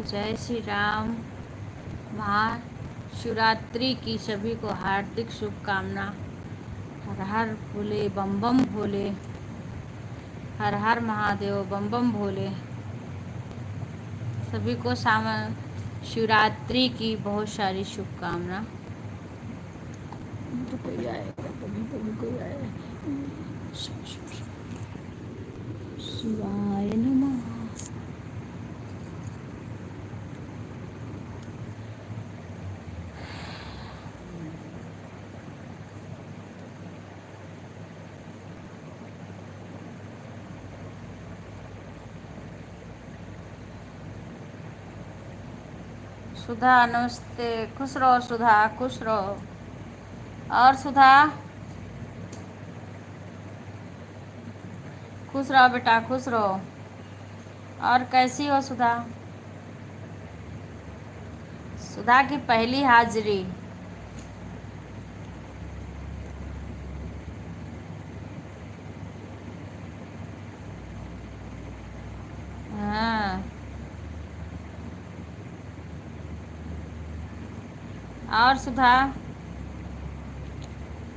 जय श्री राम। महाशिवरात्रि की सभी को हार्दिक शुभकामना। हर हर भोले बम बम भोले, हर हर महादेव बम बम भोले। सभी को शिवरात्रि की बहुत सारी शुभकामना। तो कोई आएगा, कभी कोई आएगा। शिवाय नमः। सुधा नमस्ते। खुश रहो सुधा, खुश रहो। और सुधा खुश रहो बेटा, खुश रहो। और कैसी हो सुधा? सुधा की पहली हाजिरी। हाँ। और सुधा?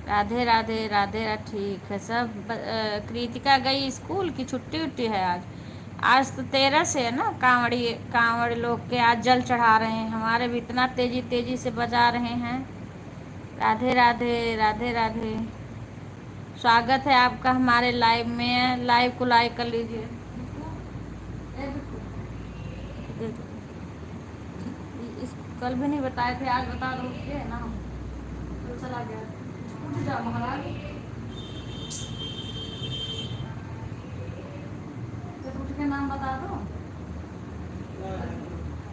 राधे राधे राधे राधे। ठीक है सब। कृतिका गई स्कूल की छुट्टी उट्टी है आज? आज तो 13 से है ना। कांवड़ी लोग के आज जल चढ़ा रहे हैं। हमारे भी इतना तेजी तेजी से बजा रहे हैं। राधे राधे राधे राधे। स्वागत है आपका हमारे लाइव में। लाइव को लाइक कर लीजिए। इस कल भी नहीं बताए थे, आज बता दो उसके ना। तो चला गया। उठ जा महाराज। तो उठ के नाम बता दो।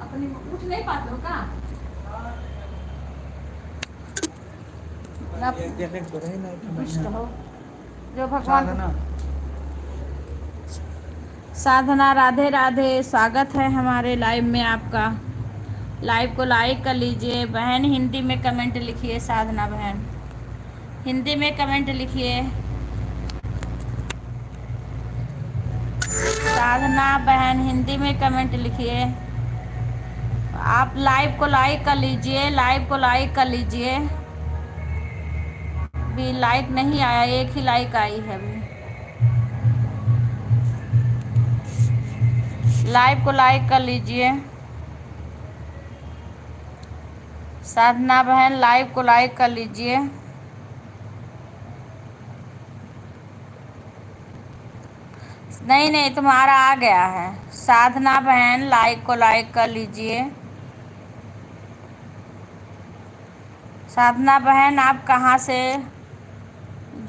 अपनी उठ नहीं पाते हो का? जो भगवान साधना। राधे राधे। स्वागत है हमारे लाइव में आपका। लाइव को लाइक कर लीजिए। बहन हिंदी में कमेंट लिखिए। साधना बहन हिंदी में कमेंट लिखिए। साधना बहन हिंदी में कमेंट लिखिए। आप लाइव को लाइक कर लीजिए। लाइव को लाइक कर लीजिए। अभी लाइक नहीं आया, एक ही लाइक आई है अभी। लाइव को लाइक कर लीजिए। साधना बहन लाइव को लाइक कर लीजिए। नहीं नहीं, तुम्हारा आ गया है। साधना बहन लाइक को लाइक कर लीजिए। साधना बहन आप कहाँ से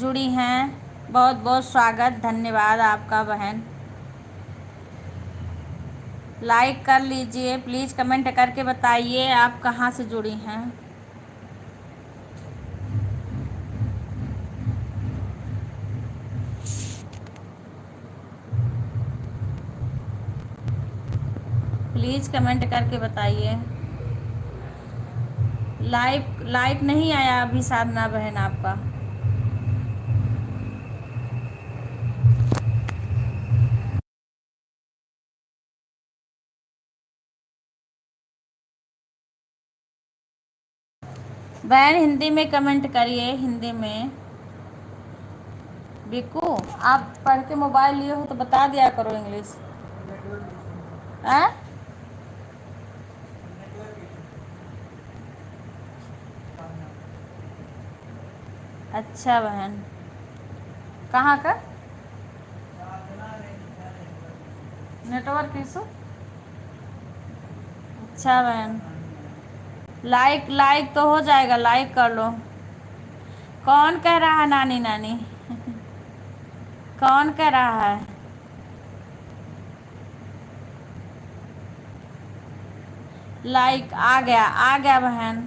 जुड़ी हैं? बहुत बहुत स्वागत, धन्यवाद आपका बहन। लाइक कर लीजिए प्लीज़। कमेंट करके बताइए आप कहाँ से जुड़ी हैं। प्लीज़ कमेंट करके बताइए। लाइक नहीं आया अभी साधना बहन आपका। बहन हिंदी में कमेंट करिए। हिंदी में। बिकू आप पढ़ के मोबाइल लिए हो तो बता दिया करो इंग्लिश। अच्छा बहन, कहाँ का नेटवर्क इशू? अच्छा बहन, लाइक तो हो जाएगा। लाइक कर लो। कौन कह रहा है नानी नानी? कौन कह रहा है? लाइक आ गया बहन।